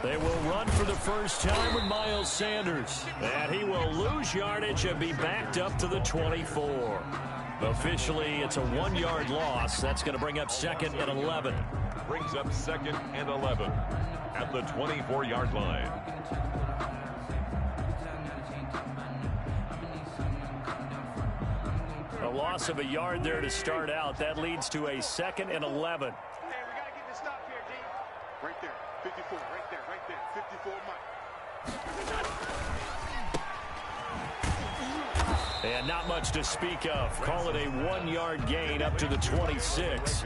They will run for the first time with Miles Sanders. And he will lose yardage and be backed up to the 24. Officially, it's a 1-yard loss. That's going to bring up 2nd and 11. Brings up 2nd and 11 at the 24-yard line. A loss of a yard there to start out. That leads to a 2nd and 11. Hey, we got to get this stop here, D. Right there. 54, right there, 54, Mike. And not much to speak of. Call it a 1-yard gain up to the 26.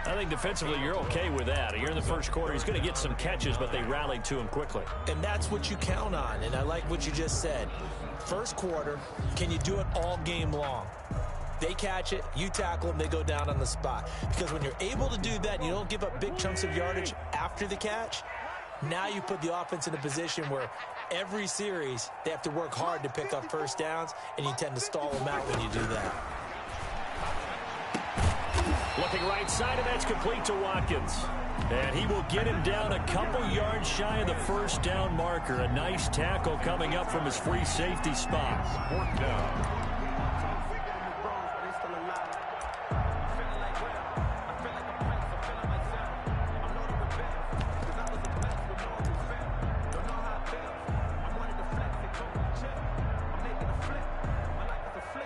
I think defensively you're okay with that. Here in the first quarter, he's going to get some catches, but they rallied to him quickly. And that's what you count on, and I like what you just said. First quarter, can you do it all game long? They catch it, you tackle them, they go down on the spot. Because when you're able to do that and you don't give up big chunks of yardage after the catch, now you put the offense in a position where every series they have to work hard to pick up first downs, and you tend to stall them out when you do that. Looking right side, and that's complete to Watkins. And he will get him down a couple yards shy of the first down marker. A nice tackle coming up from his free safety spot. 4th down.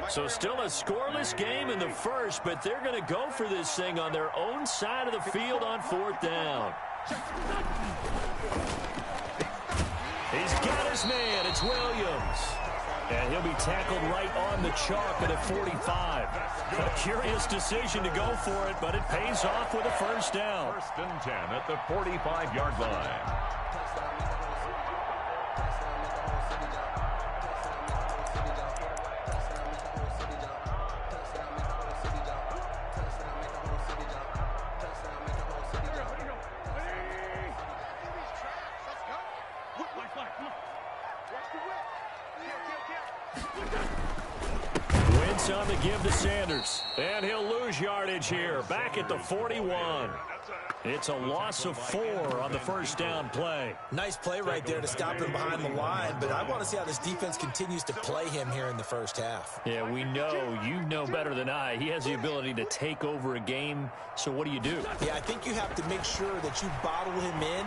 So still a scoreless game in the first, but they're going to go for this thing on their own side of the field on 4th down. He's got his man. It's Williams. And he'll be tackled right on the chalk at a 45. A curious decision to go for it, but it pays off with a first down. 1st and 10 at the 45-yard line. Wentz on the give to Sanders. And he'll lose yardage here. Back at the 41. It's a loss of 4 on the first down play. Nice play right there to stop him behind the line, but I want to see how this defense continues to play him here in the first half. Yeah, we know, you know better than I. He has the ability to take over a game, so what do you do? Yeah, I think you have to make sure that you bottle him in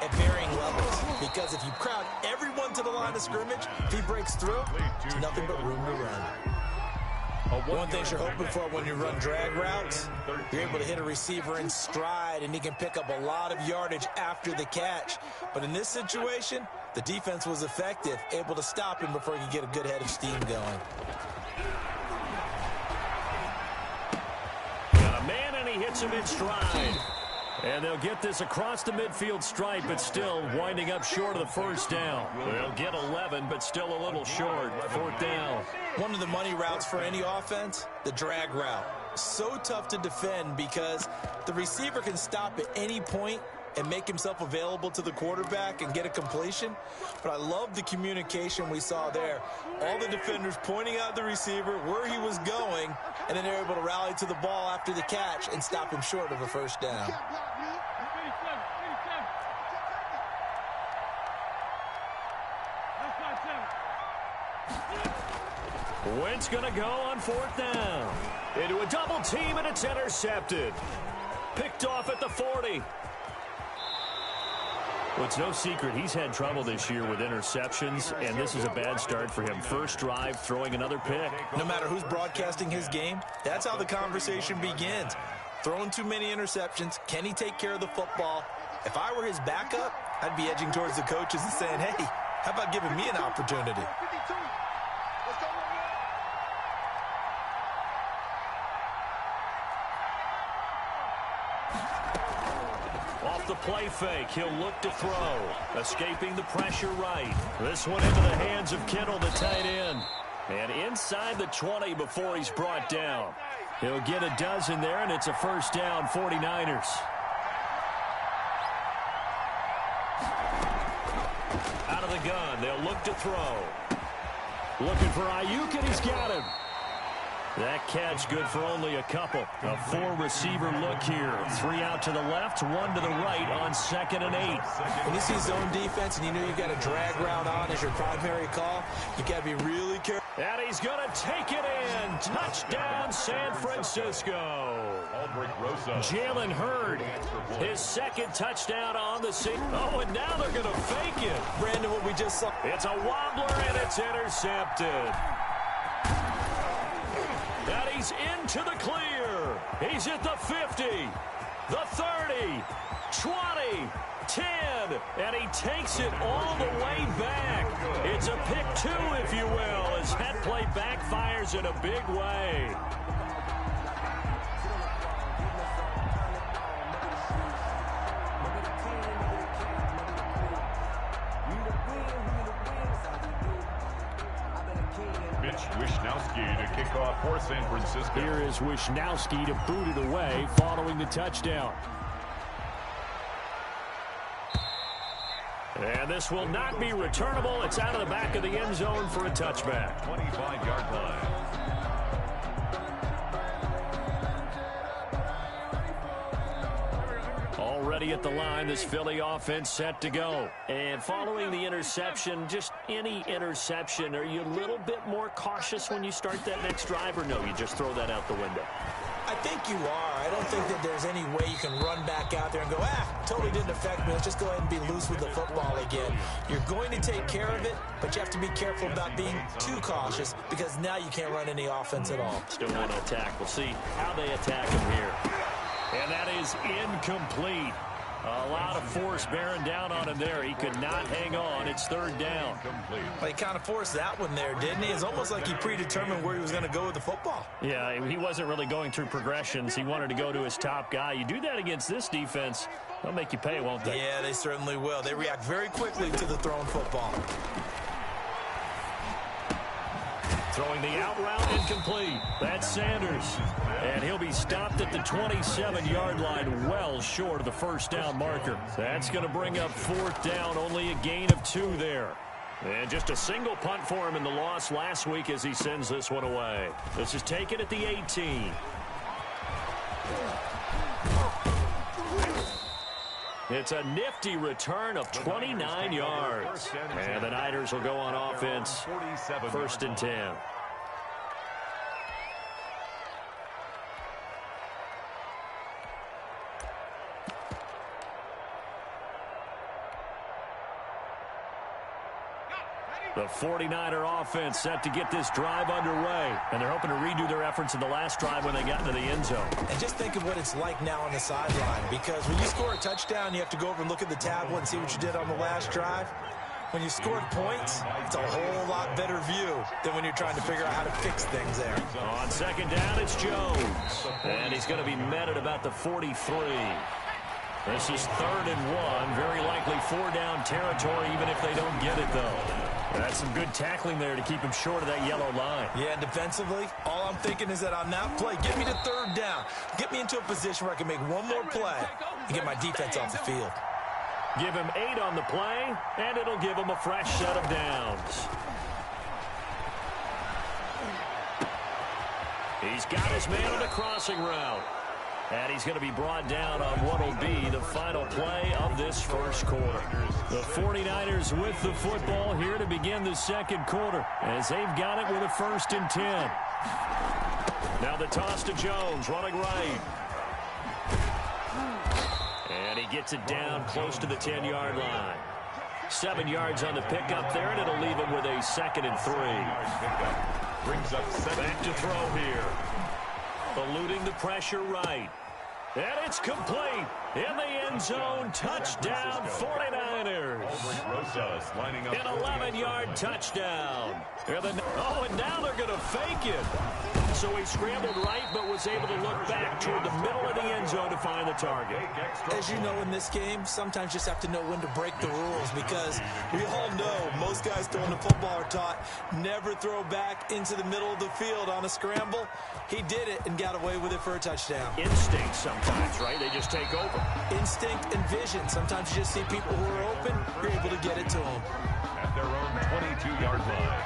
at varying levels, because if you crowd everyone to the line of scrimmage, if he breaks through, there's nothing but room to run. One thing you're hoping for when you run drag routes, you're able to hit a receiver in stride, and he can pick up a lot of yardage after the catch. But in this situation, the defense was effective, able to stop him before he could get a good head of steam going. Got a man, and he hits him in stride. And they'll get this across the midfield stripe, but still winding up short of the first down. They'll get 11, but still a little short. 4th down. One of the money routes for any offense, the drag route. So tough to defend because the receiver can stop at any point and make himself available to the quarterback and get a completion. But I love the communication we saw there. All the defenders pointing out the receiver, where he was going, and then they're able to rally to the ball after the catch and stop him short of a first down. Wentz going to go on 4th down. Into a double team, and it's intercepted. Picked off at the 40. Well, it's no secret he's had trouble this year with interceptions, and this is a bad start for him. First drive, throwing another pick. No matter who's broadcasting his game, that's how the conversation begins. Throwing too many interceptions, can he take care of the football? If I were his backup, I'd be edging towards the coaches and saying, hey, how about giving me an opportunity? Off the play fake, he'll look to throw. Escaping the pressure right. This one into the hands of Kittle, the tight end. And inside the 20 before he's brought down. He'll get a dozen there, and it's a first down, 49ers. Out of the gun, they'll look to throw. Looking for Ayuk, and he's got him. That catch good for only a couple. A 4-receiver look here. 3 out to the left, 1 to the right on 2nd and 8. When you see zone defense and you know you've got a drag route on as your primary call, you got to be really careful. And he's going to take it in. Touchdown, San Francisco. Jalen Hurd, his 2nd touchdown on the season. Oh, and now they're going to fake it. Brandon, what we just saw. It's a wobbler, and it's intercepted. And he's into the clear. He's at the 50, the 30, 20, 10, and he takes it all the way back. It's a pick 2, if you will, as that play backfires in a big way. Wishnowski to kick off for San Francisco. Here is Wishnowski to boot it away following the touchdown. And this will not be returnable. It's out of the back of the end zone for a touchback. 25-yard line. Already at the line, this Philly offense set to go. And following the interception, just any interception, are you a little bit more cautious when you start that next drive, or no, you just throw that out the window? I think you are. I don't think that there's any way you can run back out there and go, totally didn't affect me. Let's just go ahead and be loose with the football again. You're going to take care of it, but you have to be careful about being too cautious because now you can't run any offense at all. Still want to attack. We'll see how they attack him here. And that is incomplete. A lot of force bearing down on him there. He could not hang on. It's 3rd down. Well, he kind of forced that one there, didn't he? It's almost like he predetermined where he was going to go with the football. Yeah, he wasn't really going through progressions. He wanted to go to his top guy. You do that against this defense, they'll make you pay, won't they? Yeah, they certainly will. They react very quickly to the thrown football. Throwing the out route, incomplete. That's Sanders. And he'll be stopped at the 27-yard line, well short of the 1st down marker. That's going to bring up 4th down, only a gain of 2 there. And just a single punt for him in the loss last week as he sends this one away. This is taken at the 18. It's a nifty return of 29 yards. And the Niners will go on offense, 1st and 10. The 49er offense set to get this drive underway. And they're hoping to redo their efforts in the last drive when they got into the end zone. And just think of what it's like now on the sideline. Because when you score a touchdown, you have to go over and look at the tablet and see what you did on the last drive. When you scored points, it's a whole lot better view than when you're trying to figure out how to fix things there. On 2nd down, it's Jones. And he's going to be met at about the 43. This is 3rd and 1. Very likely 4-down territory, even if they don't get it, though. That's some good tackling there to keep him short of that yellow line. Yeah, and defensively, all I'm thinking is that on that play, get me to 3rd down. Get me into a position where I can make one more play and get my defense off the field. Give him 8 on the play, and it'll give him a fresh set of downs. He's got his man on the crossing route. And he's going to be brought down on what will be the final play of this 1st quarter. The 49ers with the football here to begin the 2nd quarter as they've got it with a 1st and 10. Now the toss to Jones, running right. And he gets it down close to the 10-yard line. 7 yards on the pickup there, and it'll leave him with a 2nd and 3. Brings up 7. Back to throw here. Eluding the pressure right. And it's complete. In the end zone, touchdown 49ers. An 11-yard touchdown. And now they're going to fake it. So he scrambled right, but was able to look back toward the middle of the end zone to find the target. As you know, in this game, sometimes you just have to know when to break the rules because we all know most guys throwing the football are taught never throw back into the middle of the field on a scramble. He did it and got away with it for a touchdown. Instinct sometimes, right? They just take over. Instinct and vision. Sometimes you just see people who are open open, you're able to get it to them. At their own 22-yard line.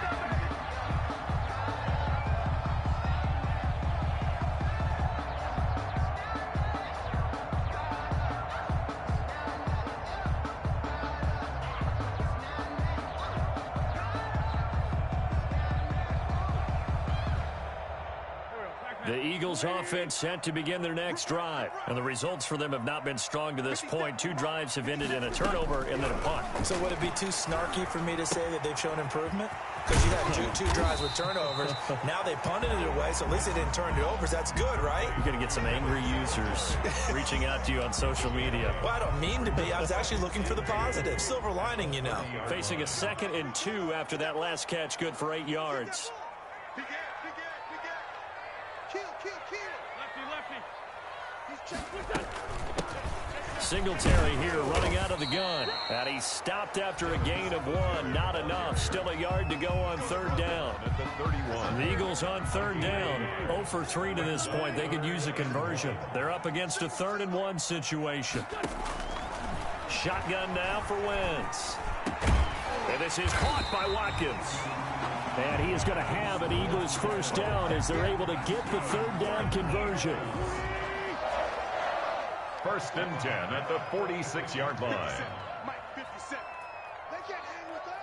The Eagles offense set to begin their next drive. And the results for them have not been strong to this point. 2 drives have ended in a turnover and then a punt. So would it be too snarky for me to say that they've shown improvement? Because you had two drives with turnovers. Now they punted it away, so at least they didn't turn it over. So that's good, right? You're going to get some angry users reaching out to you on social media. Well, I don't mean to be. I was actually looking for the positive. Silver lining, you know. Facing a 2nd and 2 after that last catch, good for 8 yards. Singletary here running out of the gun. And he stopped after a gain of 1. Not enough. Still a yard to go on 3rd down. At the 31. The Eagles on 3rd down. 0 for 3 to this point. They could use a conversion. They're up against a 3rd and 1 situation. Shotgun now for Wentz. And this is caught by Watkins. And he is going to have an Eagles 1st down as they're able to get the 3rd down conversion. 1st and 10 at the 46-yard line. Mike, 57. They can't hang with us.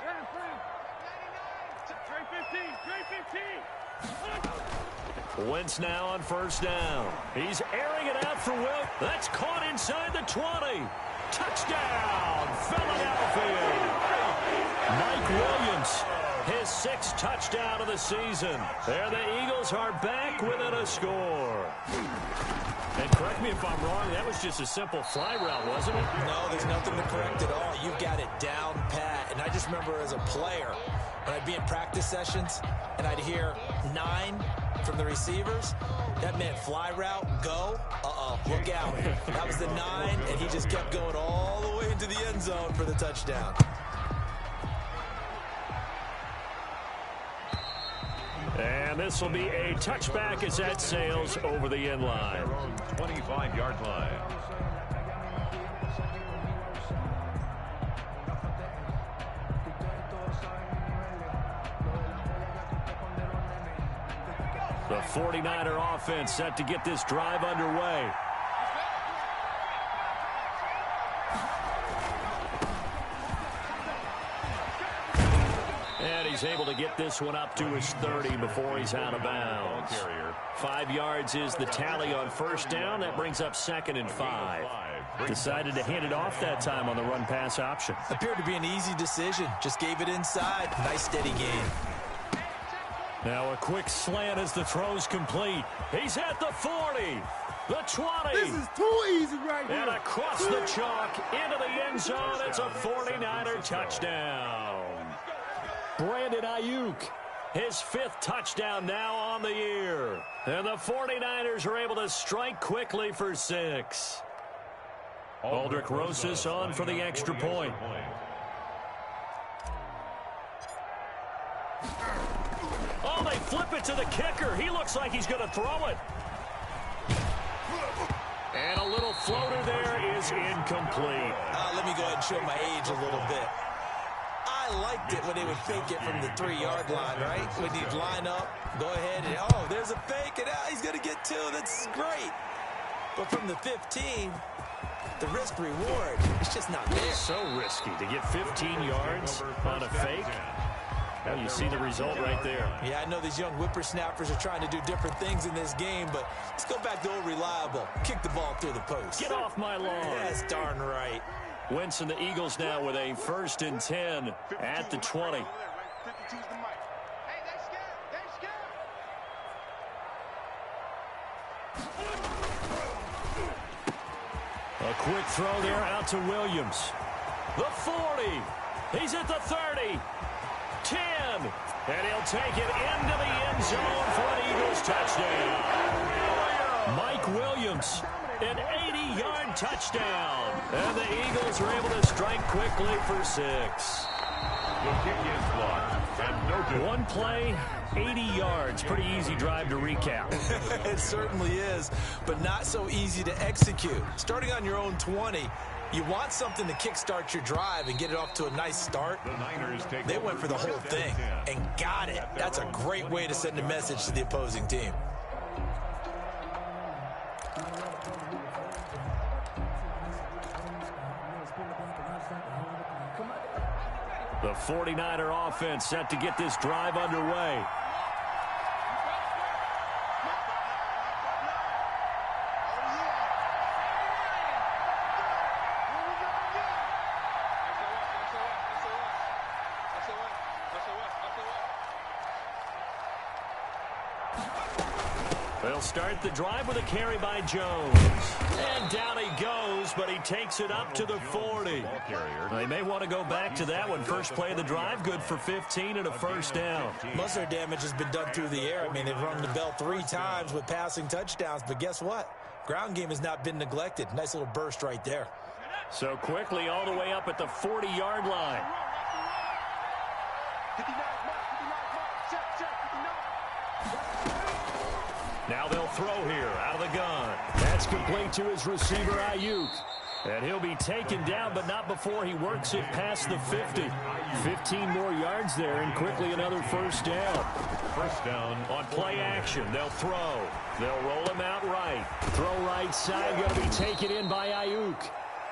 99. Wentz now on 1st down. He's airing it out for Will. That's caught inside the 20. Touchdown, Philadelphia. Mike Williams, his 6th touchdown of the season. There the Eagles are back within a score. And correct me if I'm wrong, that was just a simple fly route, wasn't it? No, there's nothing to correct at all. You've got it down pat. And I just remember as a player, when I'd be in practice sessions and I'd hear 9 from the receivers, that meant fly route, go, look out. That was the 9, and he just kept going all the way into the end zone for the touchdown. And this will be a touchback as that sails over the end line. 25-yard line. The 49er offense set to get this drive underway. And he's able to get this one up to his 30 before he's out of bounds. 5 yards is the tally on 1st down. That brings up 2nd and 5. Decided to hand it off that time on the run-pass option. Appeared to be an easy decision. Just gave it inside. Nice steady game. Now a quick slant as the throw's complete. He's at the 40. The 20. This is too easy right here. And across the chalk into the end zone. It's a 49er touchdown. Brandon Ayuk, his 5th touchdown now on the year. And the 49ers are able to strike quickly for 6. Aldrich Rosas on for the extra point. Oh, they flip it to the kicker. He looks like he's going to throw it. And a little floater there is incomplete. Let me go ahead and show my age a little bit. I liked it when they would fake it from the 3-yard line, right? When you'd line up, go ahead and, oh, there's a fake, and he's going to get 2. That's great. But from the 15, the risk-reward, it's just not there. So risky to get 15 yards on a fake. Well, you see the result right there. Yeah, I know these young whippersnappers are trying to do different things in this game, but let's go back to old reliable. Kick the ball through the post. Get off my lawn. That's darn right. Wentz and the Eagles now with a 1st and 10 at the 20. 52's the mic. Hey, they scared. They scared. A quick throw there out to Williams. The 40. He's at the 30. 10. And he'll take it into the end zone for an Eagles touchdown. Mike Williams, an 80-yard touchdown. And the Eagles are able to strike quickly for 6. The kick is blocked. And no good. One play, 80 yards. Pretty easy drive to recap. It certainly is, but not so easy to execute. Starting on your own 20, You want something to kickstart your drive and get it off to a nice start. They went for the whole thing and got it. That's a great way to send a message to the opposing team. The 49er offense set to get this drive underway. They'll start the drive with a carry by Jones. And down he goes, but he takes it up to the 40. They may want to go back to that one. First play of the drive, good for 15 and a first down. Most of their damage has been done through the air. I mean, they've rung the bell 3 times with passing touchdowns, but guess what? Ground game has not been neglected. Nice little burst right there. So quickly all the way up at the 40-yard line. 59 mark, check, 59. Now they'll throw here out of the gun. That's complete to his receiver, Ayuk. And he'll be taken down, but not before he works it past the 50. 15 more yards there, and quickly another first down. First down on play action. They'll throw. They'll roll him out right. Throw right side, going to be taken in by Ayuk.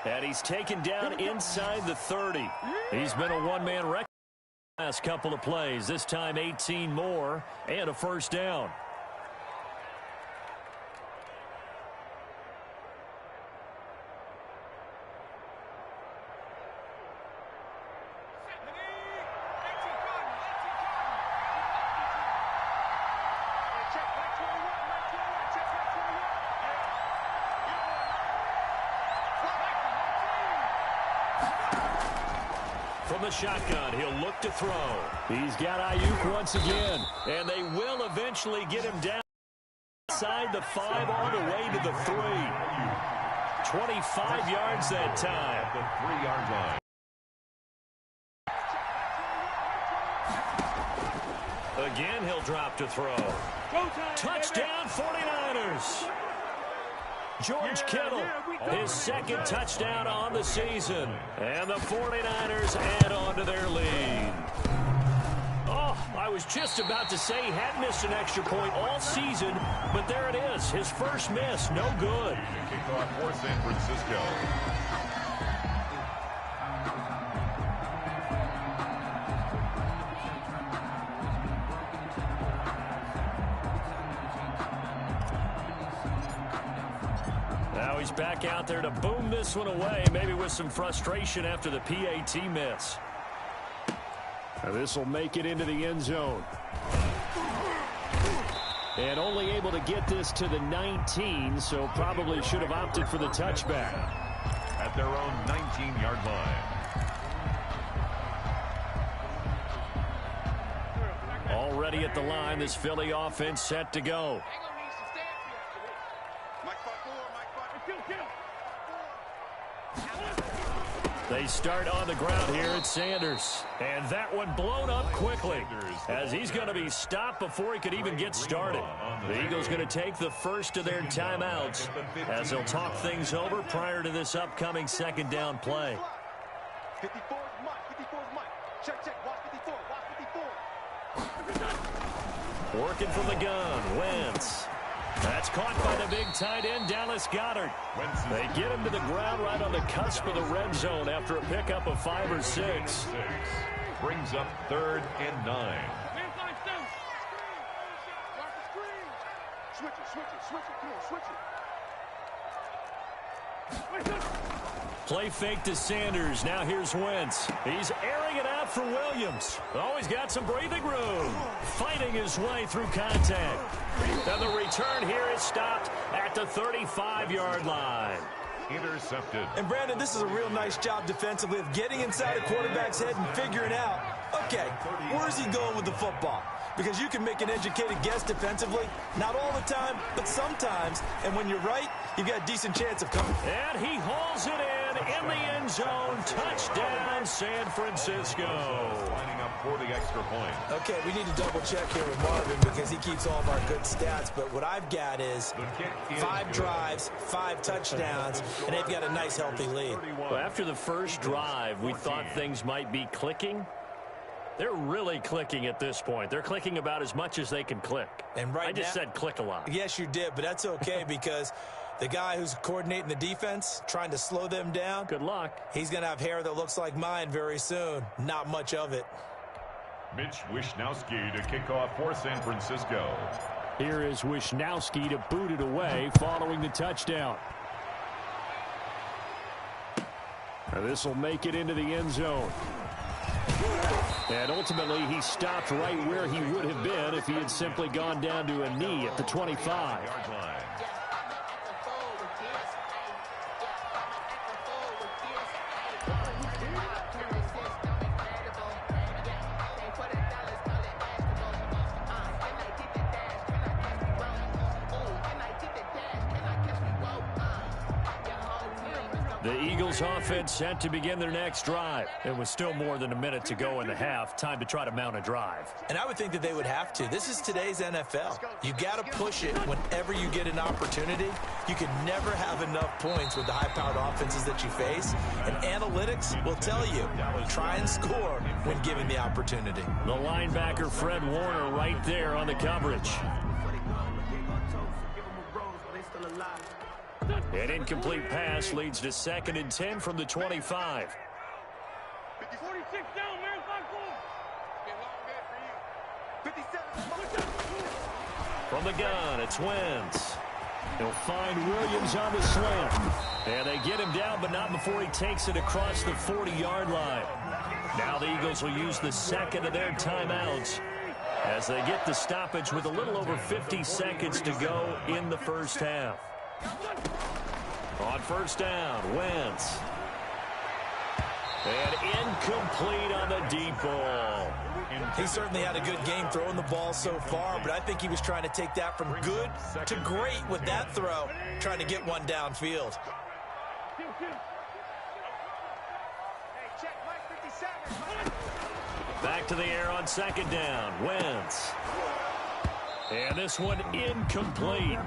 And he's taken down inside the 30. He's been a one-man record last couple of plays. This time 18 more and a first down. From the shotgun, he'll look to throw. He's got Ayuk once again, and they will eventually get him down inside the 5 all the way to the 3. 25 yards that time. At the 3-yard line. Again, he'll drop to throw. Touchdown, 49ers. George Kittle, his second touchdown on the season. And the 49ers add on to their lead. Oh, I was just about to say he had missed an extra point all season, but there it is. His first miss, no good. Kickoff for San Francisco. Now he's back out there to boom this one away, maybe with some frustration after the PAT miss. This will make it into the end zone. And only able to get this to the 19, so probably should have opted for the touchback. At their own 19-yard line. Already at the line, this Philly offense set to go. They start on the ground here at Sanders. And that one blown up quickly as he's going to be stopped before he could even get started. The Eagles going to take the first of their timeouts as they'll talk things over prior to this upcoming second down play. 54 is Mike. 54 is Mike. Check, watch 54. Watch 54. Working from the gun, Wentz. That's caught by the big tight end, Dallas Goedert. They get him to the ground right on the cusp of the red zone after a pickup of 5 or 6. Brings up 3rd and 9. Switch it. Come on, switch it. Play fake to Sanders. Now here's Wentz. He's airing it out for Williams. Oh, he's got some breathing room. Fighting his way through contact. Now the return here is stopped at the 35-yard line. Intercepted. And Brandon, this is a real nice job defensively of getting inside a quarterback's head and figuring out, okay, where's he going with the football? Because you can make an educated guess defensively, not all the time, but sometimes. And when you're right, you've got a decent chance of coming. And he hauls it in one in the end zone. Touchdown, San Francisco. Lining up for the extra point. Okay, we need to double check here with Marvin because he keeps all of our good stats. But what I've got is 5 drives, 5 touchdowns, and they've got a nice, healthy lead. Well, after the first drive, we thought things might be clicking. They're really clicking at this point. They're clicking about as much as they can click. And right I just said click a lot. Yes, you did, but that's okay because the guy who's coordinating the defense, trying to slow them down, good luck. He's going to have hair that looks like mine very soon. Not much of it. Mitch Wishnowsky to kick off for San Francisco. Here is Wishnowsky to boot it away following the touchdown. This will make it into the end zone. And ultimately, he stopped right where he would have been if he had simply gone down to a knee at the 25. The Eagles offense set to begin their next drive. It was still more than a minute to go in the half. Time to try to mount a drive. And I would think that they would have to. This is today's NFL. You got to push it whenever you get an opportunity. You can never have enough points with the high-powered offenses that you face. And analytics will tell you, try and score when given the opportunity. The linebacker Fred Warner right there on the coverage. An incomplete pass leads to 2nd and 10 from the 25. 46 down, marathon goal. From the gun, it's Wentz. He'll find Williams on the slant. And they get him down, but not before he takes it across the 40-yard line. Now the Eagles will use the second of their timeouts as they get the stoppage with a little over 50 seconds to go in the first half. On first down, Wentz. And incomplete on the deep ball. He certainly had a good game throwing the ball so far, but I think he was trying to take that from good to great with that throw, trying to get one downfield. Back to the air on second down, Wentz. And this one incomplete.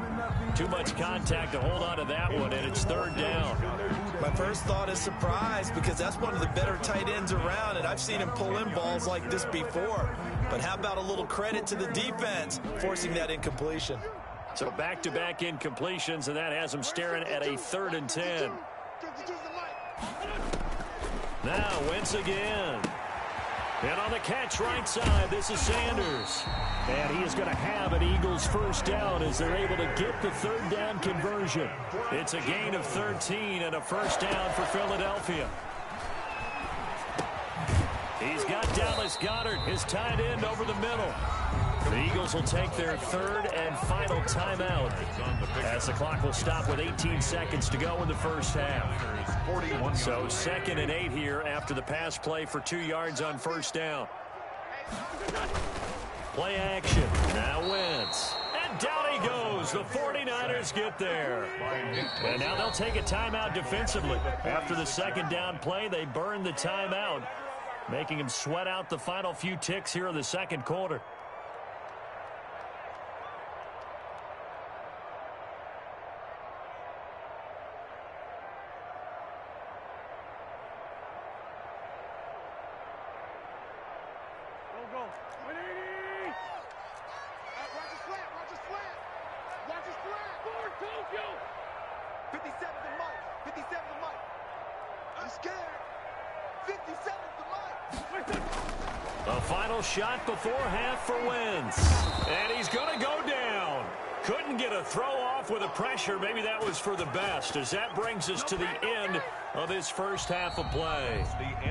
Too much contact to hold on to that one, and it's 3rd down. My first thought is surprise because that's one of the better tight ends around, and I've seen him pull in balls like this before. But how about a little credit to the defense forcing that incompletion? So back-to-back incompletions, and that has him staring at a 3rd and 10. Now Wentz again. And on the catch right side, this is Sanders. And he is going to have an Eagles first down as they're able to get the 3rd down conversion. It's a gain of 13 and a first down for Philadelphia. He's got Dallas Goedert, his tight end, over the middle. The Eagles will take their 3rd and final timeout as the clock will stop with 18 seconds to go in the first half. So 2nd and 8 here after the pass play for 2 yards on first down. Play action. Now Wentz. And down he goes. The 49ers get there. And now they'll take a timeout defensively. After the 2nd down play, they burn the timeout, making him sweat out the final few ticks here in the 2nd quarter. A final shot before half for Wentz. And he's going to go down. Couldn't get a throw off with the pressure. Maybe that was for the best, as that brings us to the end of this first half of play.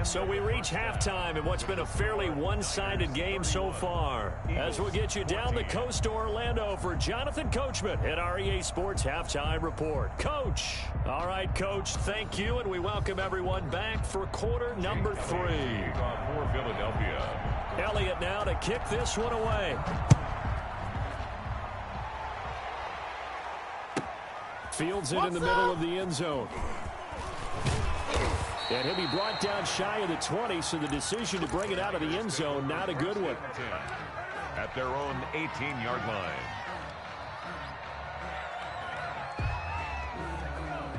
So we reach halftime in what's been a fairly one-sided game so far. As we'll get you down the coast to Orlando for Jonathan Coachman at our EA Sports Halftime Report. Coach. All right, Coach, thank you, and we welcome everyone back for quarter number 3. For Philadelphia. Elliott now to kick this one away. Fields it in the middle of the end zone. And he'll be brought down shy of the 20, so the decision to bring it out of the end zone, not a good one. At their own 18-yard line.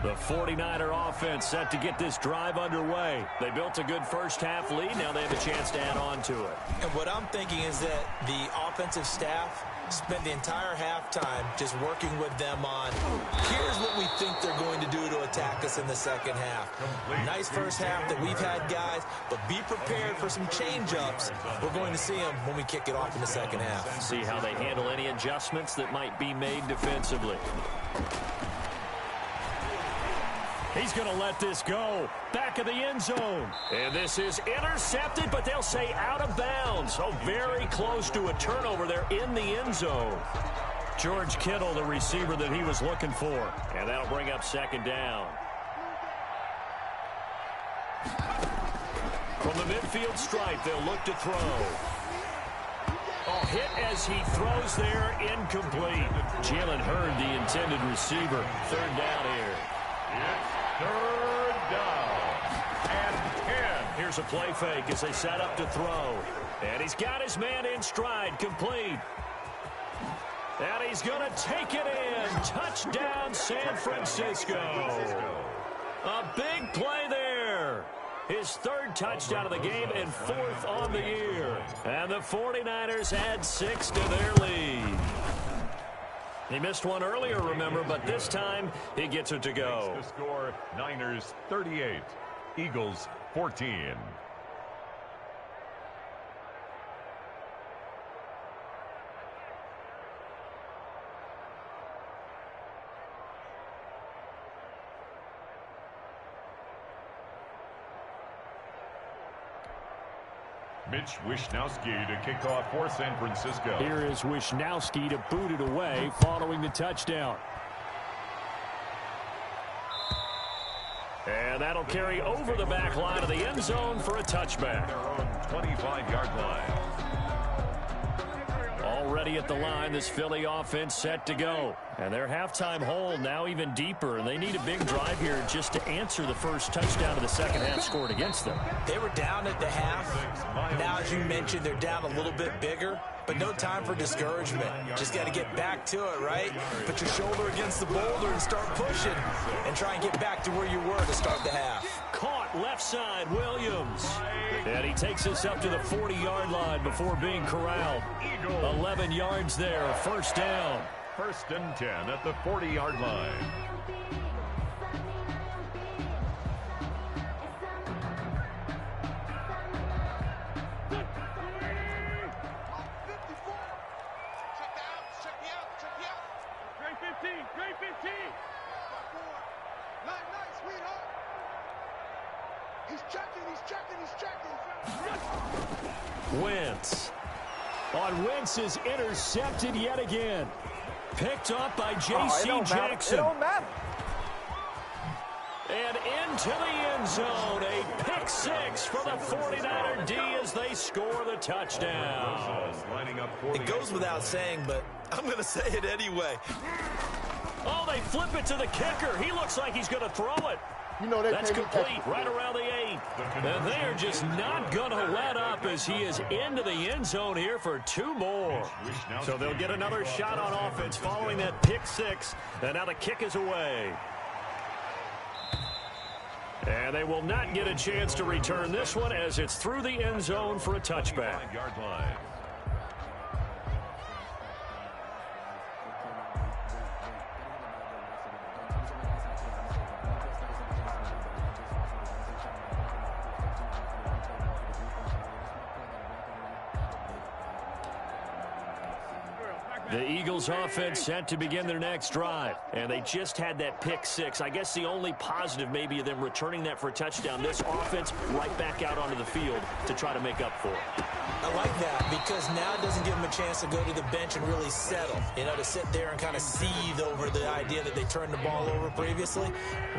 The 49er offense set to get this drive underway. They built a good first-half lead. Now they have a chance to add on to it. And what I'm thinking is that the offensive staff spent the entire halftime just working with them on, here's what we think they're going to do to attack us in the second half. Nice first half that we've had, guys, but be prepared for some change-ups. We're going to see them when we kick it off in the second half. See how they handle any adjustments that might be made defensively. He's going to let this go. Back of the end zone. And this is intercepted, but they'll say out of bounds. So very close to a turnover there in the end zone. George Kittle, the receiver that he was looking for. And that'll bring up second down. From the midfield stripe, they'll look to throw. Oh, hit as he throws there, incomplete. Jalen Hurd, the intended receiver. Third down here. It's third down and 10. Here's a play fake as they set up to throw. And he's got his man in stride, complete. And he's going to take it in. Touchdown, San Francisco. A big play there. His third touchdown of the game and fourth on the year. And the 49ers add 6 to their lead. He missed one earlier, remember, but this time he gets it to go. The score, Niners 38, Eagles 14. Mitch Wishnowsky to kick off for San Francisco. Here is Wishnowsky to boot it away following the touchdown. And that'll carry over the back line of the end zone for a touchback. Their own 25-yard line. Already at the line, this Philly offense set to go. And their halftime hole now even deeper, and they need a big drive here just to answer the first touchdown of the second half scored against them. They were down at the half. Now, as you mentioned, they're down a little bit bigger, but no time for discouragement. Just got to get back to it, right? Put your shoulder against the boulder and start pushing and try and get back to where you were to start the half. Caught left side, Williams. And he takes us up to the 40-yard line before being corralled. 11 yards there, first down. First and 10 at the 40-yard line. Wentz. On Wentz is intercepted yet again. Picked up by J.C. Jackson. And into the end zone. A pick six for the 49er D as they score the touchdown. It goes without saying, but I'm going to say it anyway. Oh, they flip it to the kicker. He looks like he's going to throw it. You know that's complete right around the 8. And they are just not going to let up as he is into the end zone here for 2 more. So they'll get another shot on offense following that pick six. And now the kick is away. And they will not get a chance to return this one as it's through the end zone for a touchback. The Eagles offense set to begin their next drive. And they just had that pick six. I guess the only positive maybe of them returning that for a touchdown. This offense right back out onto the field to try to make up for it. I like that because now it doesn't give them a chance to go to the bench and really settle. You know, to sit there and kind of seethe over the idea that they turned the ball over previously.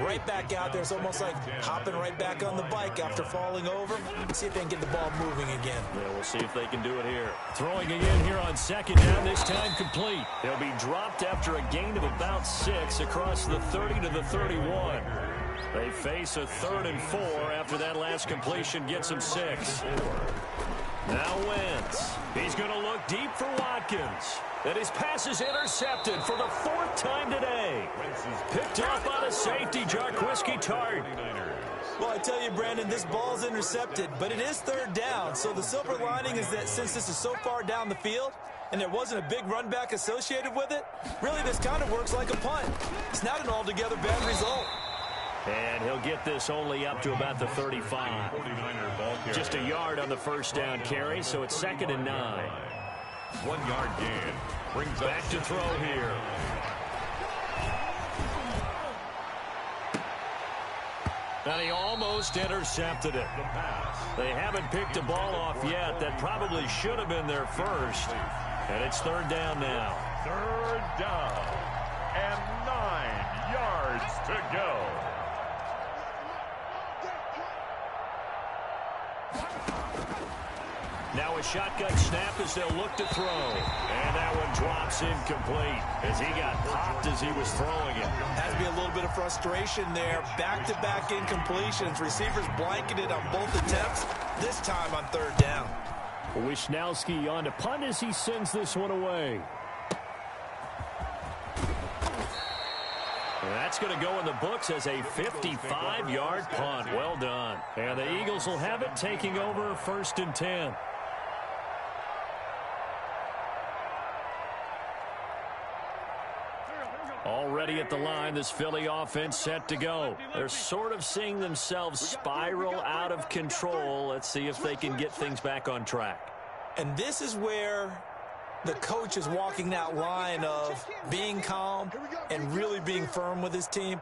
Right back out there. It's almost like hopping right back on the bike after falling over. See if they can get the ball moving again. Yeah, we'll see if they can do it here. Throwing again here on second down, this time complete. He'll be dropped after a gain of about 6 across the 30 to the 31. They face a 3rd and 4 after that last completion gets them 6. Now Wentz. He's going to look deep for Watkins. And his pass is intercepted for the 4th time today. Picked off by the safety, Jarquiski Tart. Well, I tell you, Brandon, this ball's intercepted, but it is 3rd down. So the silver lining is that since this is so far down the field and there wasn't a big run back associated with it, really this kind of works like a punt. It's not an altogether bad result. And he'll get this only up to about the 35. Just a yard on the first down carry, so it's 2nd and 9. 1 yard gain. Brings back to throw here. And he almost intercepted it. They haven't picked a ball off yet. That probably should have been their first. And it's 3rd down now. 3rd down. And 9 yards to go. Now a shotgun snap as they'll look to throw. And that one drops incomplete as he got popped as he was throwing it. Has to be a little bit of frustration there. Back-to-back incompletions. Receivers blanketed on both attempts, this time on 3rd down. Wisnowski on to punt as he sends this one away. And that's going to go in the books as a 55-yard punt. Well done. And the Eagles will have it, taking over 1st and 10. Already at the line, this Philly offense set to go. They're sort of seeing themselves spiral out of control. Let's see if they can get things back on track. And this is where the coach is walking that line of being calm and really being firm with his team.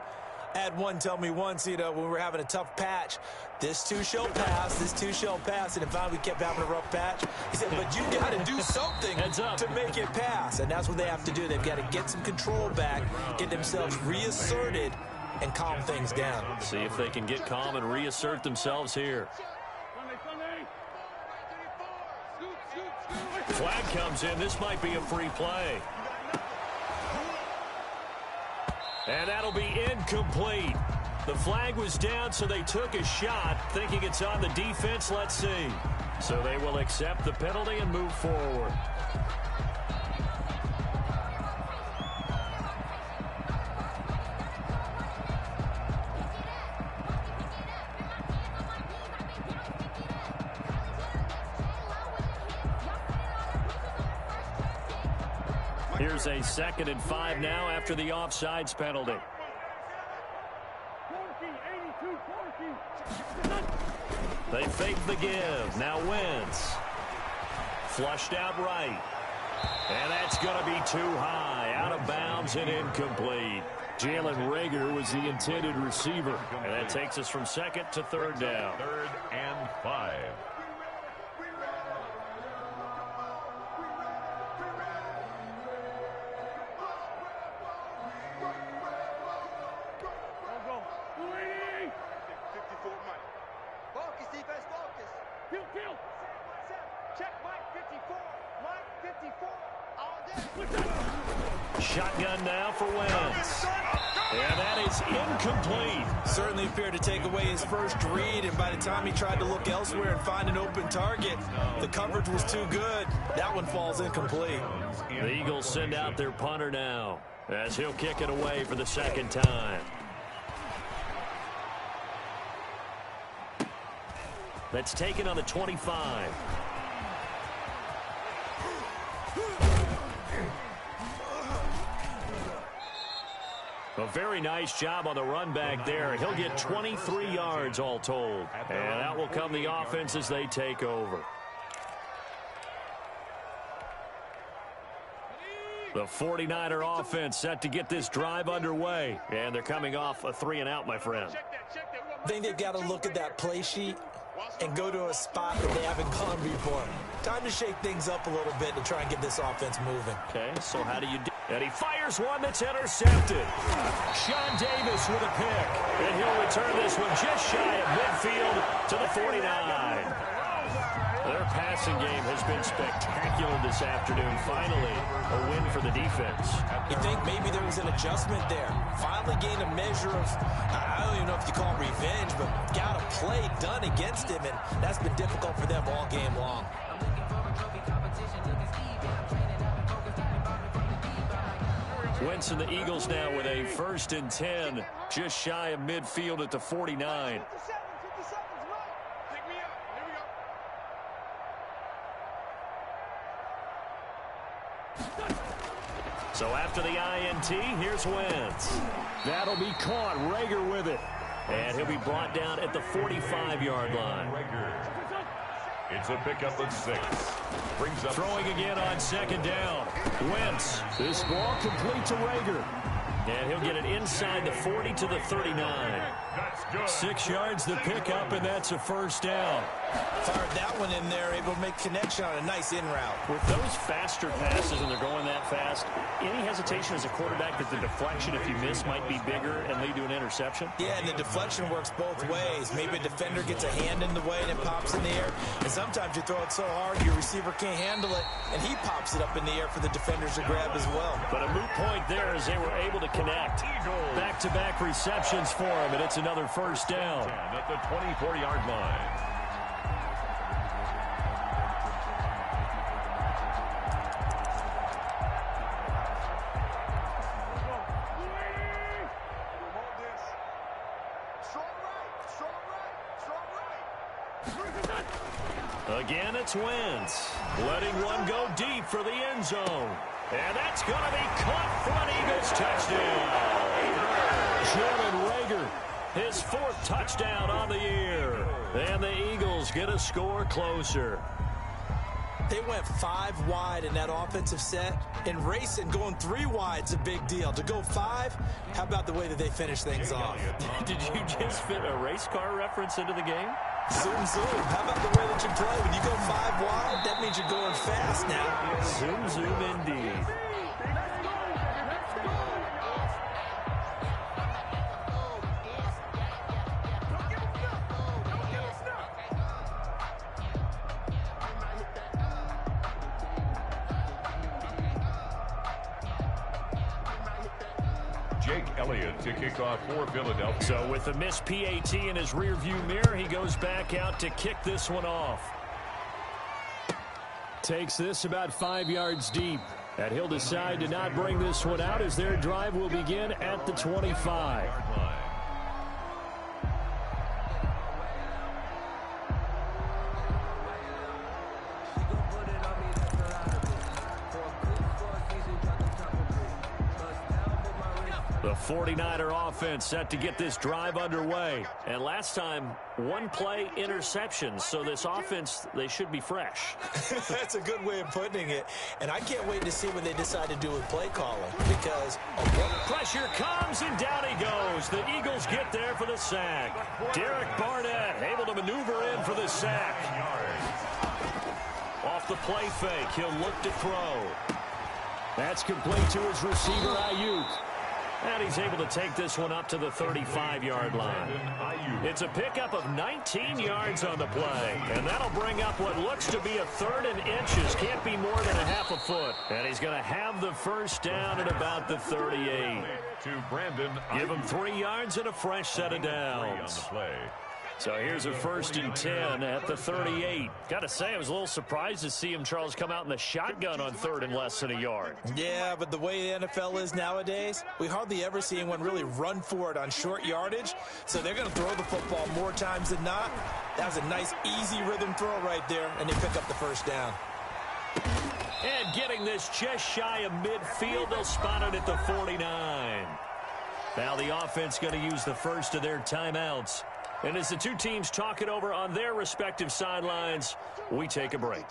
I had one tell me once, when we were having a tough patch, this too shall pass, this too shall pass. And finally we kept having a rough patch. He said, but you got to do something to make it pass. And that's what they have to do. They've got to get some control back, get themselves reasserted, and calm things down. See if they can get calm and reassert themselves here. Flag comes in. This might be a free play. And that'll be incomplete. The flag was down, so they took a shot, thinking it's on the defense. Let's see. So they will accept the penalty and move forward. Here's a 2nd and 5 now after the offsides penalty. They fake the give. Now Wentz. Flushed out right. And that's going to be too high. Out of bounds and incomplete. Jalen Reagor was the intended receiver. And that takes us from 2nd to 3rd down. 3rd and 5. Shotgun now for Wentz. And that is incomplete. Certainly appeared to take away his first read, and by the time he tried to look elsewhere and find an open target, the coverage was too good. That one falls incomplete. The Eagles send out their punter now as he'll kick it away for the 2nd time. That's taken on the 25. A very nice job on the run back there. He'll get 23 yards all told. And that will come the offense as they take over. The 49er offense set to get this drive underway. And they're coming off a 3-and-out, my friend. I think they've got to look at that play sheet and go to a spot that they haven't gone before. Time to shake things up a little bit to try and get this offense moving. Okay, so how do you do? And he fires one that's intercepted. Sean Davis with a pick. And he'll return this one just shy of midfield to the 49. They're passing game has been spectacular this afternoon. Finally, a win for the defense. You think maybe there was an adjustment there. Finally gained a measure of, I don't even know if you call it revenge, but got a play done against him, and that's been difficult for them all game long. Wentz and the Eagles now with a 1st and 10, just shy of midfield at the 49. So after the INT, here's Wentz. That'll be caught. Rager with it. And he'll be brought down at the 45-yard line. It's a pickup of 6. Brings up throwing again on 2nd down. Wentz. This ball complete to Rager. And he'll get it inside the 40 to the 39. That's good. 6 yards the pickup, and that's a 1st down. Fired that one in there, able to make connection on a nice in route. With those faster passes and they're going that fast, any hesitation as a quarterback that the deflection, if you miss, might be bigger and lead to an interception? Yeah, and the deflection works both ways. Maybe a defender gets a hand in the way and it pops in the air. And sometimes you throw it so hard your receiver can't handle it, and he pops it up in the air for the defenders to grab as well. But a moot point there as they were able to connect. Back-to-back receptions for him, and it's another 1st down. At the 24-yard line. Again, it's Wentz. Letting one go deep for the end zone. And that's going to be caught for an Eagles touchdown. Jalen Rager, his 4th touchdown on the year. And the Eagles get a score closer. They went 5 wide in that offensive set, and racing going 3 wide's a big deal. To go 5, how about the way that they finish things off? Did you just fit a race car reference into the game? Zoom, zoom. How about the way that you play? When you go 5 wide, that means you're going fast now. Zoom, zoom indeed. Elliott to kick off for Philadelphia. So with the missed PAT in his rearview mirror, he goes back out to kick this one off. Takes this about 5 yards deep. And he'll decide to not bring this one out as their drive will begin at the 25. The 49er offense set to get this drive underway. And last time, 1 play interception. So this offense, they should be fresh. That's a good way of putting it. And I can't wait to see what they decide to do with play calling. Because pressure comes and down he goes. The Eagles get there for the sack. Derek Barnett able to maneuver in for the sack. Off the play fake, he'll look to throw. That's complete to his receiver, Ayuk. And he's able to take this one up to the 35-yard line. It's a pickup of 19 yards on the play. And that'll bring up what looks to be a 3rd and inches. Can't be more than a half a foot. And he's going to have the 1st down at about the 38. To Brandon. Give him 3 yards and a fresh set of downs. So here's a 1st and 10 at the 38. Got to say, I was a little surprised to see him, Charles, come out in the shotgun on 3rd and less than a yard. Yeah, but the way the NFL is nowadays, we hardly ever see anyone really run for it on short yardage. So they're going to throw the football more times than not. That was a nice, easy rhythm throw right there, and they pick up the 1st down. And getting this just shy of midfield, they'll spot it at the 49. Now the offense going to use the first of their timeouts. And as the two teams talk it over on their respective sidelines, we take a break.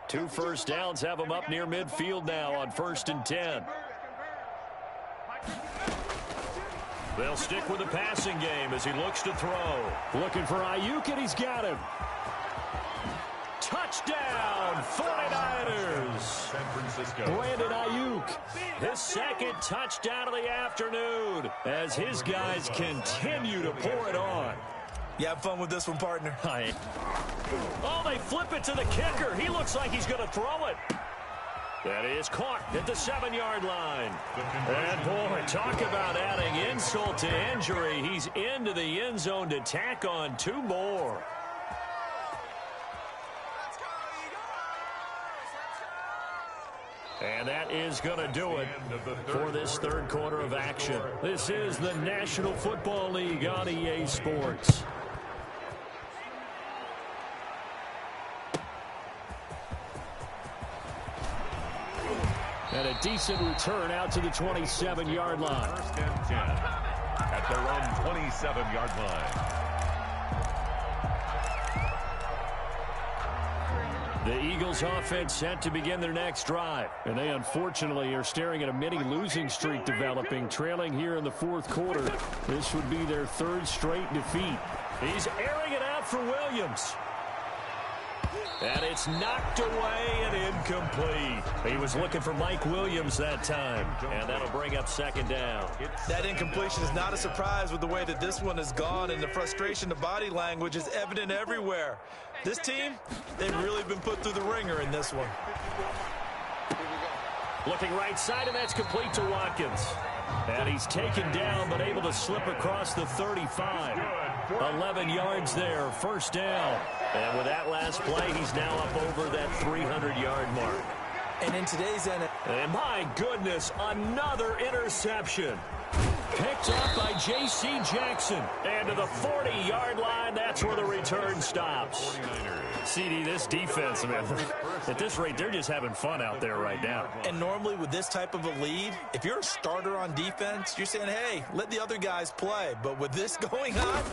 2 first downs have them up near midfield now on 1st and 10. They'll stick with the passing game as he looks to throw. Looking for Ayuk, and he's got him. Touchdown, 49ers. San Francisco. Brandon Ayuk, his 2nd touchdown of the afternoon as his guys continue to pour it on. You have fun with this one, partner. Oh, they flip it to the kicker. He looks like he's going to throw it. That is caught at the 7-yard line. And, boy, talk about adding insult to injury. He's into the end zone to tack on 2 more. And that is going to do it for this third quarter of action. This is the National Football League on EA Sports. And a decent return out to the 27-yard line. First and 10 at their own 27-yard line. The Eagles offense set to begin their next drive. And they unfortunately are staring at a mini losing streak developing, trailing here in the fourth quarter. This would be their 3rd straight defeat. He's airing it out for Williams. And it's knocked away and incomplete. He was looking for Mike Williams that time. And that'll bring up 2nd down. That incompletion is not a surprise with the way that this one has gone, and the frustration, the body language is evident everywhere. This team, they've really been put through the ringer in this one. Looking right side, and that's complete to Watkins. And he's taken down, but able to slip across the 35. 11 yards there, 1st down. And with that last play, he's now up over that 300-yard mark. And in today's NFL... And my goodness, another interception. Picked up by J.C. Jackson. And to the 40-yard line, that's where the return stops. CD, this defense, man, at this rate, they're just having fun out there right now. And normally with this type of a lead, if you're a starter on defense, you're saying, hey, let the other guys play. But with this going on,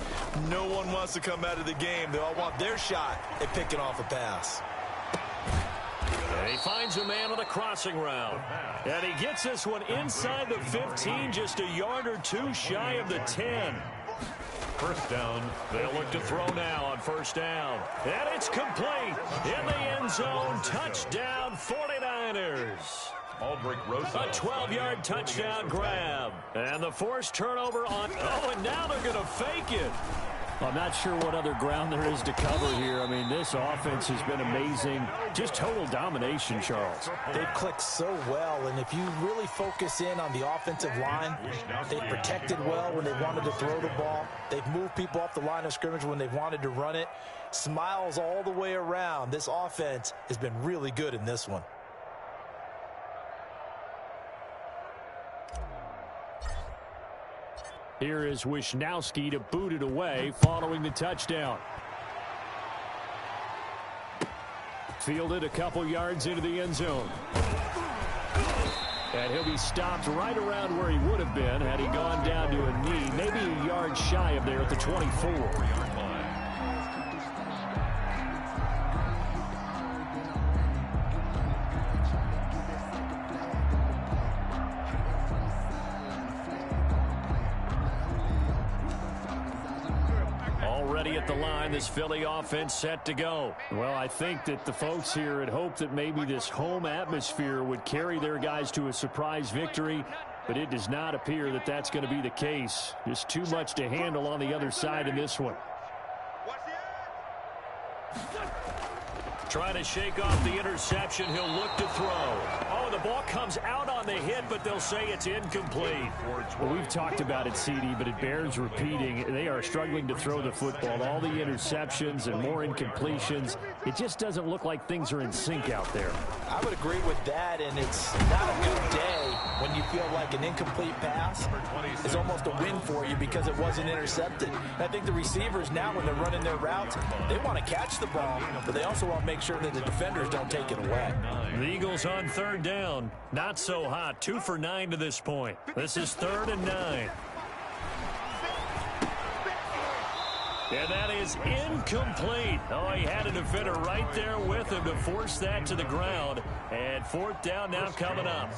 no one wants to come out of the game. They all want their shot at picking off a pass. And he finds a man on the crossing route. And he gets this one inside the 15, just a yard or 2 shy of the 10. 1st down. They'll look to throw now on 1st down. And it's complete. In the end zone, touchdown 49ers. A 12-yard touchdown grab. And the forced turnover on... Oh, and now they're going to fake it. I'm not sure what other ground there is to cover here. I mean, this offense has been amazing. Just total domination, Charles. They've clicked so well, and if you really focus in on the offensive line, they've protected well when they wanted to throw the ball. They've moved people off the line of scrimmage when they wanted to run it. Smiles all the way around. This offense has been really good in this one. Here is Wisnowski to boot it away following the touchdown. Fielded a couple yards into the end zone. And he'll be stopped right around where he would have been had he gone down to a knee, maybe a yard shy of there at the 24. At the line, this Philly offense set to go. Well, I think that the folks here had hoped that maybe this home atmosphere would carry their guys to a surprise victory, but it does not appear that that's going to be the case. Just too much to handle on the other side in this one. Trying to shake off the interception. He'll look to throw. Oh, the ball comes out on the hit, but they'll say it's incomplete. Well, we've talked about it, CD, but it bears repeating. They are struggling to throw the football. All the interceptions and more incompletions. It just doesn't look like things are in sync out there. I would agree with that, and it's not a good day when you feel like an incomplete pass is almost a win for you because it wasn't intercepted. And I think the receivers now, when they're running their routes, they want to catch the ball, but they also want to make sure that the defenders don't take it away. The Eagles on 3rd down. Not so hot. 2 for 9 to this point. This is 3rd and 9. And that is incomplete. Oh, he had a defender right there with him to force that to the ground. And 4th down now coming up.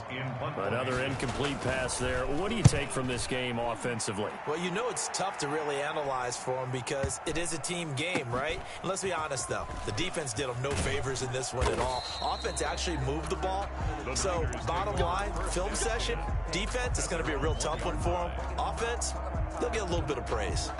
Another incomplete pass there. What do you take from this game offensively? Well, you know it's tough to really analyze for them because it is a team game, right? And let's be honest, though. The defense did them no favors in this one at all. Offense actually moved the ball. So, bottom line, film session, defense is going to be a real tough one for them. Offense, they'll get a little bit of praise.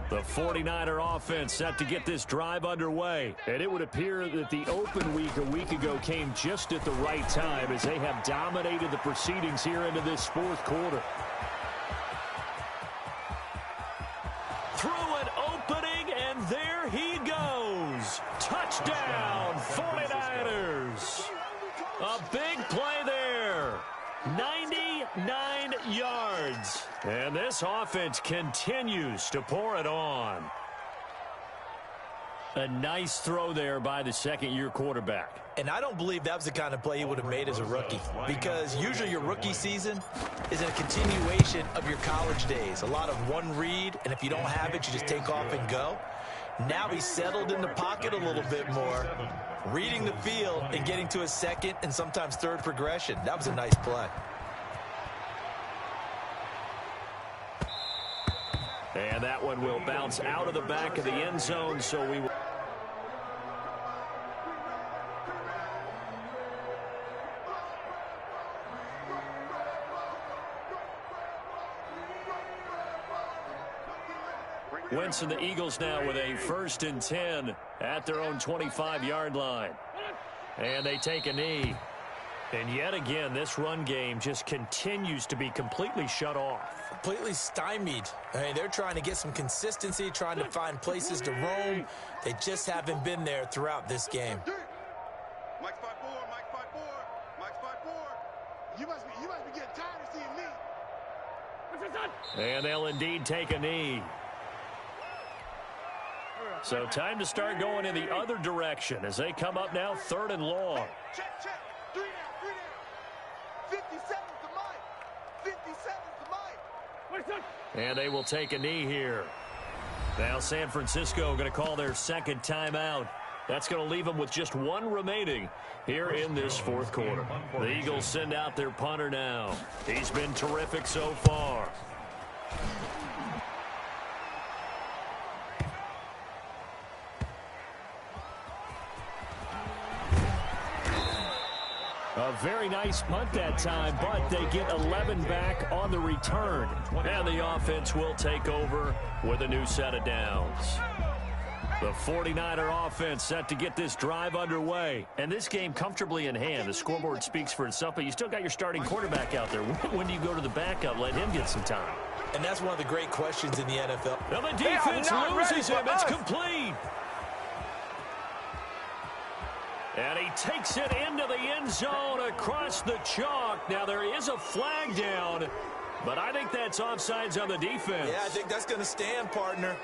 The 49er offense set to get this drive underway. And it would appear that the open week a week ago came just at the right time as they have dominated the proceedings here into this fourth quarter. Through an opening, and there he goes. Touchdown, 49ers. A big play there. 99 yards. And this offense continues to pour it on. A nice throw there by the second-year quarterback. And I don't believe that was the kind of play he would have made as a rookie, because usually your rookie season is a continuation of your college days. A lot of one read, and if you don't have it, you just take off and go. Now he's settled in the pocket a little bit more, reading the field and getting to a second and sometimes third progression. That was a nice play. And that one will bounce out of the back of the end zone, so we will. Wentz and the Eagles now with a 1st and 10 at their own 25-yard line. And they take a knee. And yet again, this run game just continues to be completely shut off. Completely stymied. I mean, they're trying to get some consistency, trying to find places to roam. They just haven't been there throughout this game. Mike 5-4, Mike 5-4, Mike 5-4. You must be getting tired of seeing me. And they'll indeed take a knee. So time to start going in the other direction as they come up now 3rd and long. Check. 3 down. 57's the Mike. 57's the Mike. And they will take a knee here. Now San Francisco going to call their second timeout. That's going to leave them with just one remaining here in this fourth quarter. The Eagles send out their punter now. He's been terrific so far. A very nice punt that time, but they get 11 back on the return. And the offense will take over with a new set of downs. The 49er offense set to get this drive underway. And this game comfortably in hand. The scoreboard speaks for itself, but you still got your starting quarterback out there. When do you go to the backup? Let him get some time. And that's one of the great questions in the NFL. Now the defense loses him. It's complete. And he takes it into the end zone across the chalk. Now there is a flag down, but I think that's offsides on the defense. Yeah, I think that's going to stand, partner.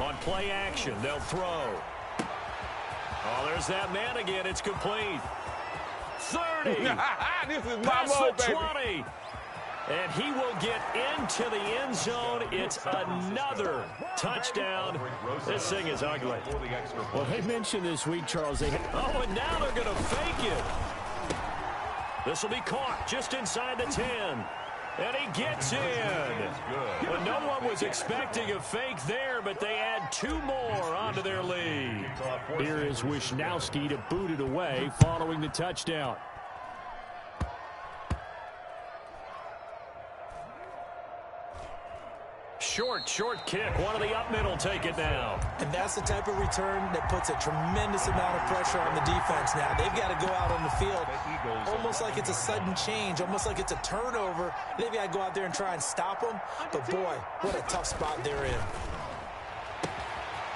On play action, they'll throw. Oh, there's that man again. It's complete. 30. This is my Past mode, the baby. 20. And he will get into the end zone. It's another touchdown. This thing is ugly. Well, they mentioned this week, Charles. And now they're going to fake it. This will be caught just inside the 10. And he gets in. Well, no one was expecting a fake there, but they add 2 more onto their lead. Here is Wisnowski to boot it away following the touchdown. Short kick. One of the up middle take it now. And that's the type of return that puts a tremendous amount of pressure on the defense now. They've got to go out on the field almost like it's a sudden change, almost like it's a turnover. They've got to go out there and try and stop them. But, boy, what a tough spot they're in.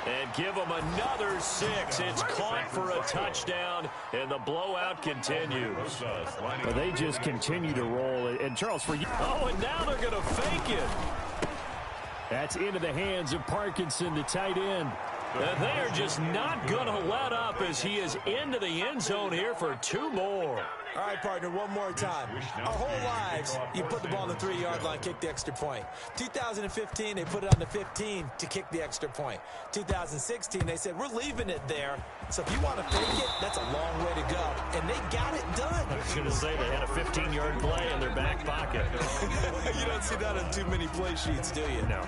And give them another 6. It's caught for a touchdown, and the blowout continues. Well, they just continue to roll. And, Charles, for you. Oh, and now they're going to fake it. That's into the hands of Parkinson, the tight end. And they're just not going to let up as he is into the end zone here for 2 more. All right, partner, one more time. Our whole lives, you put the ball on the 3-yard line, kick the extra point. 2015, they put it on the 15 to kick the extra point. 2016, they said, we're leaving it there. So if you want to fake it, that's a long way to go. And they got it done. I was going to say they had a 15-yard play in their back pocket. You don't see that on too many play sheets, do you? No.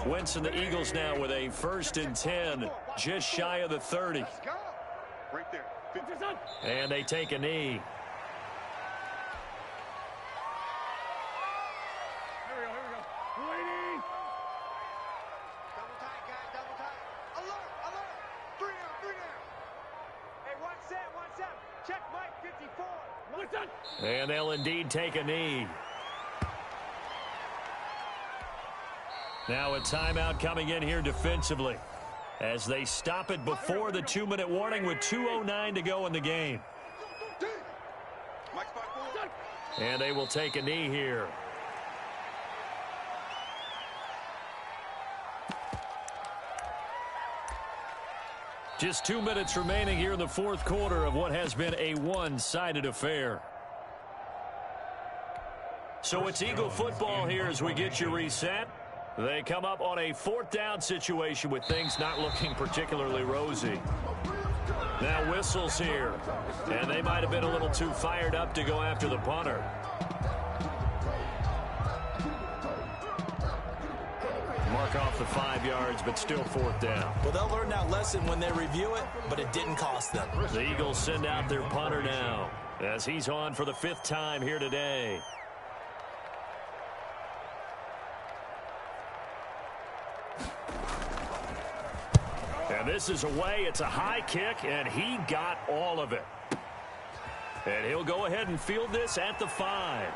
Wentz and the Eagles now with a 1st and 10, just shy of the 30. Let's go. Right there. And they take a knee. And they'll indeed take a knee. Now a timeout coming in here defensively as they stop it before the 2-minute warning with 2:09 to go in the game. And they will take a knee here. Just 2 minutes remaining here in the fourth quarter of what has been a one-sided affair. So it's Eagle football here as we get you reset. They come up on a fourth down situation with things not looking particularly rosy. Now whistles here, and they might have been a little too fired up to go after the punter. Mark off the 5 yards, but still fourth down. Well, they'll learn that lesson when they review it, but it didn't cost them. The Eagles send out their punter now as he's on for the 5th time here today. And this is away. It's a high kick, and he got all of it. And he'll go ahead and field this at the 5.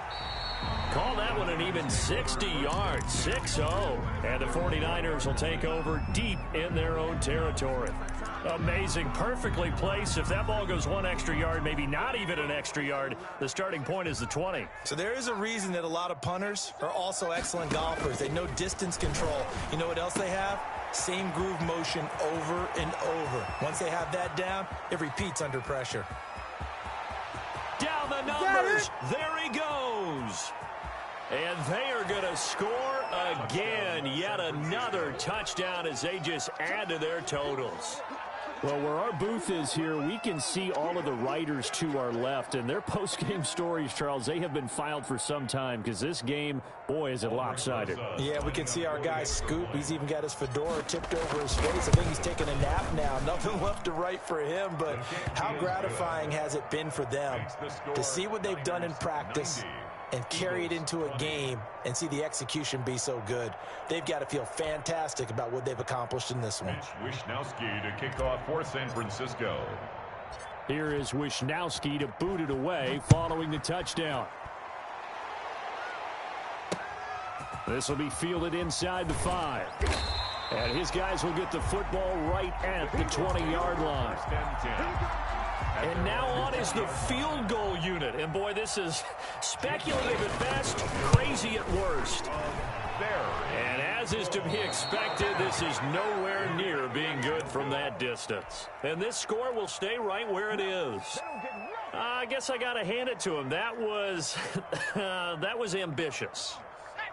Call that one an even 60 yards, 6-0. And the 49ers will take over deep in their own territory. Amazing, perfectly placed. If that ball goes 1 extra yard, maybe not even an extra yard, the starting point is the 20. So there is a reason that a lot of punters are also excellent golfers. They know distance control. You know what else they have? Same groove motion over and over. Once they have that down, it repeats under pressure. Down the numbers. There he goes. And they are going to score again. Yet another touchdown as they just add to their totals. Well, where our booth is here, we can see all of the writers to our left. And their post-game stories, Charles, they have been filed for some time because this game, boy, is it lopsided. Yeah, we can see our guy Scoop. He's even got his fedora tipped over his face. I think he's taking a nap now. Nothing left to write for him, but how gratifying has it been for them to see what they've done in practice and carry it into a game and see the execution be so good. They've got to feel fantastic about what they've accomplished in this one. Wishnowski to kick off for San Francisco. Here is Wishnowski to boot it away following the touchdown. This will be fielded inside the 5. And his guys will get the football right at the 20-yard line. And now on is the field goal unit. And, boy, this is speculative at best, crazy at worst. And as is to be expected, this is nowhere near being good from that distance. And this score will stay right where it is. I guess I got to hand it to him. That was ambitious.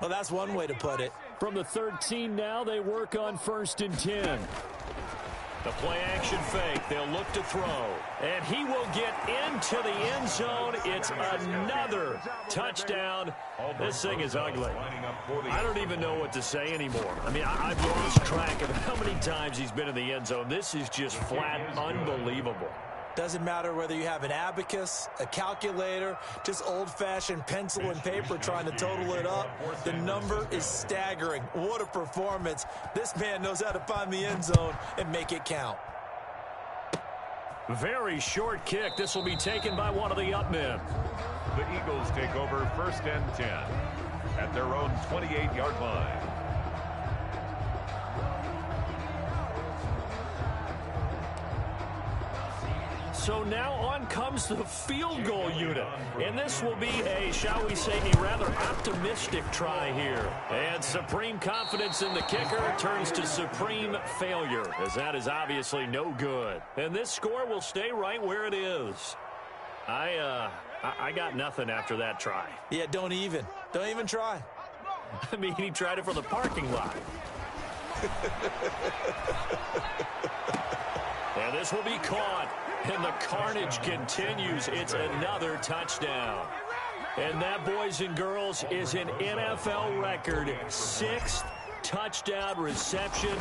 Well, that's one way to put it. From the 13 now, they work on 1st and 10. The play-action fake. They'll look to throw. And he will get into the end zone. It's another touchdown. This thing is ugly. I don't even know what to say anymore. I mean, I've lost track of how many times he's been in the end zone. This is just flat unbelievable. Doesn't matter whether you have an abacus, a calculator, just old-fashioned pencil and paper trying to total it up. The number is staggering. What a performance. This man knows how to find the end zone and make it count. Very short kick. This will be taken by one of the up men. The Eagles take over 1st and 10 at their own 28-yard line. So now on comes the field goal unit. And this will be a, shall we say, a rather optimistic try here. And supreme confidence in the kicker turns to supreme failure, as that is obviously no good. And this score will stay right where it is. I got nothing after that try. Yeah, don't even try. I mean, he tried it from the parking lot. And this will be caught. And the carnage continues. It's another touchdown. And that, boys and girls, is an NFL record 6th touchdown reception.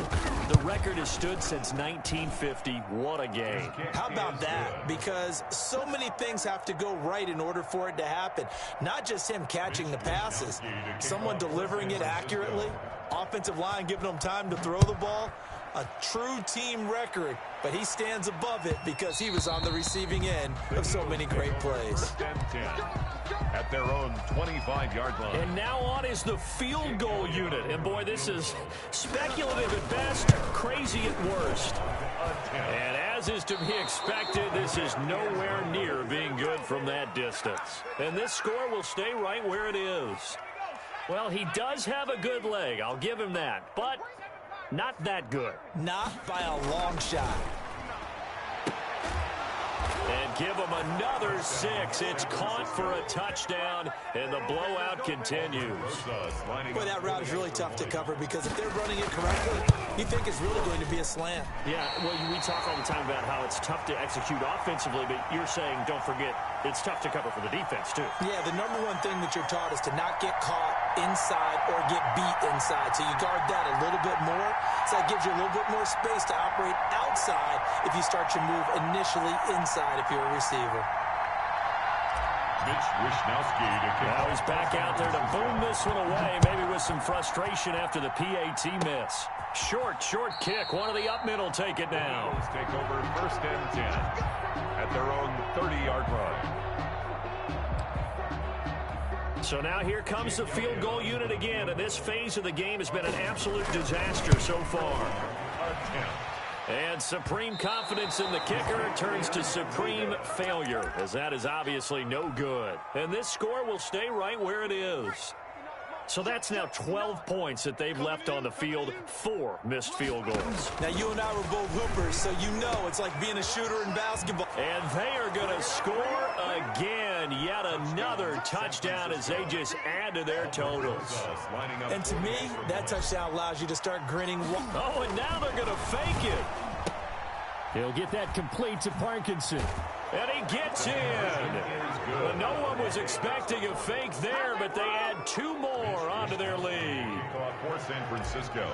The record has stood since 1950. What a game. How about that? Because so many things have to go right in order for it to happen. Not just him catching the passes. Someone delivering it accurately. Offensive line giving them time to throw the ball. A true team record, but he stands above it because he was on the receiving end of so many great plays. First and 10 at their own 25-yard line. And now on is the field goal unit. And, boy, this is speculative at best, crazy at worst. And as is to be expected, this is nowhere near being good from that distance. And this score will stay right where it is. Well, he does have a good leg. I'll give him that. But not that good. Not by a long shot. And give him another 6. It's caught for a touchdown, and the blowout continues. Boy, that route is really tough to cover because if they're running it correctly, you think it's really going to be a slant. Yeah, well, we talk all the time about how it's tough to execute offensively, but you're saying, don't forget, it's tough to cover for the defense, too. Yeah, the number one thing that you're taught is to not get caught inside or get beat inside. So you guard that a little bit more. So that gives you a little bit more space to operate outside if you start your move initially inside if you're a receiver. Now he's back out there to boom this one away, maybe with some frustration after the PAT miss. Short kick. One of the up middle take it now. Eagles take over first and 10 at their own 30-yard line. So now here comes the field goal unit again, and this phase of the game has been an absolute disaster so far. And supreme confidence in the kicker turns to supreme failure, as that is obviously no good. And this score will stay right where it is. So that's now 12 points that they've left on the field, 4 missed field goals. Now, you and I were both hoopers, so you know it's like being a shooter in basketball. And they are going to score again. Yet another touchdown as they just add to their totals. And to me, that touchdown allows you to start grinning. Oh, and now they're going to fake it. He'll get that complete to Parkinson. And he gets in. Well, no one was expecting a fake there, but they add 2 more onto their lead. For San Francisco.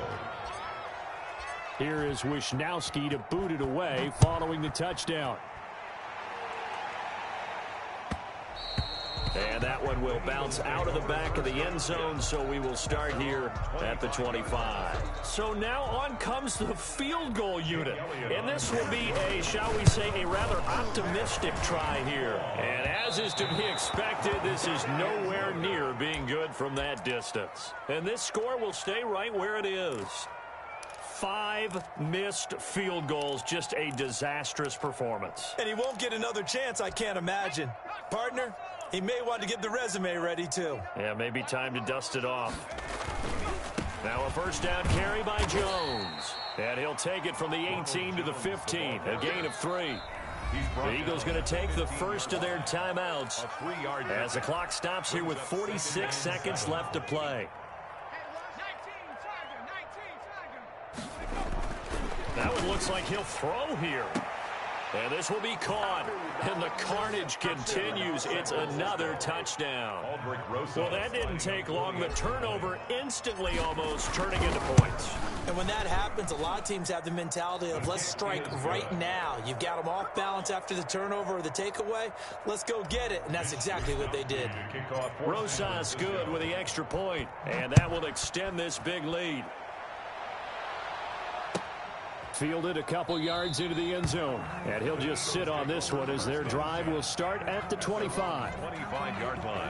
Here is Wisnowski to boot it away following the touchdown. And that one will bounce out of the back of the end zone, so we will start here at the 25. So now on comes the field goal unit. And this will be a, shall we say, a rather optimistic try here. And as is to be expected, this is nowhere near being good from that distance. And this score will stay right where it is. 5 missed field goals, just a disastrous performance. And he won't get another chance, I can't imagine. Partner, he may want to get the resume ready, too. Yeah, maybe time to dust it off. Now a first down carry by Jones. And he'll take it from the 18 to the 15, a gain of 3. The Eagles going to take the first of their timeouts as the clock stops here with 46 seconds left to play. That one looks like he'll throw here. And this will be caught. And the carnage continues. It's another touchdown. Well, that didn't take long. The turnover instantly almost turning into points. And when that happens, a lot of teams have the mentality of let's strike right now. You've got them off balance after the turnover or the takeaway. Let's go get it. And that's exactly what they did. Rosas good with the extra point. And that will extend this big lead. Fielded a couple yards into the end zone. And he'll just sit on this one as their drive will start at the 25. 25-yard line.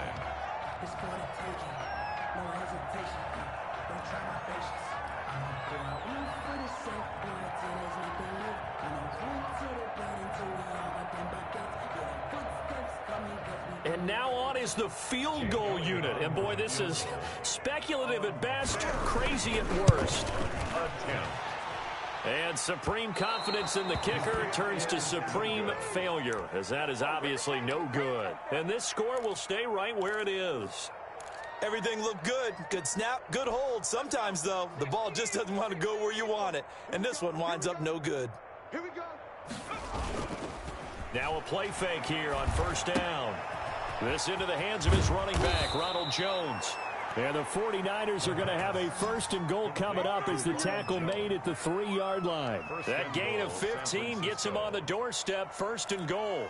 And now on is the field goal unit. And, boy, this is speculative at best, crazy at worst. And supreme confidence in the kicker turns to supreme failure, as that is obviously no good. And this score will stay right where it is. Everything looked good. Good snap, good hold. Sometimes, though, the ball just doesn't want to go where you want it. And this one winds up no good. Here we go. Now a play fake here on first down. This into the hands of his running back, Ronald Jones. And the 49ers are going to have a first and goal coming up as the tackle made at the 3-yard line. That gain of 15 gets him on the doorstep, first and goal.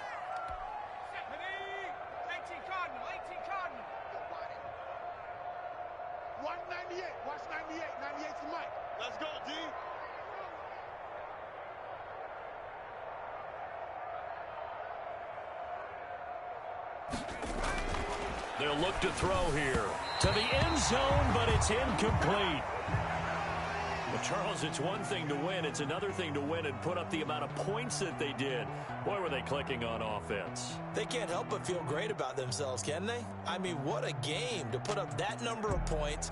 198. Watch 98. 98's the mic. Let's go, D. They'll look to throw here. To the end zone, but it's incomplete. Well, Charles, it's one thing to win. It's another thing to win and put up the amount of points that they did. Boy, were they clicking on offense. They can't help but feel great about themselves, can they? I mean, what a game to put up that number of points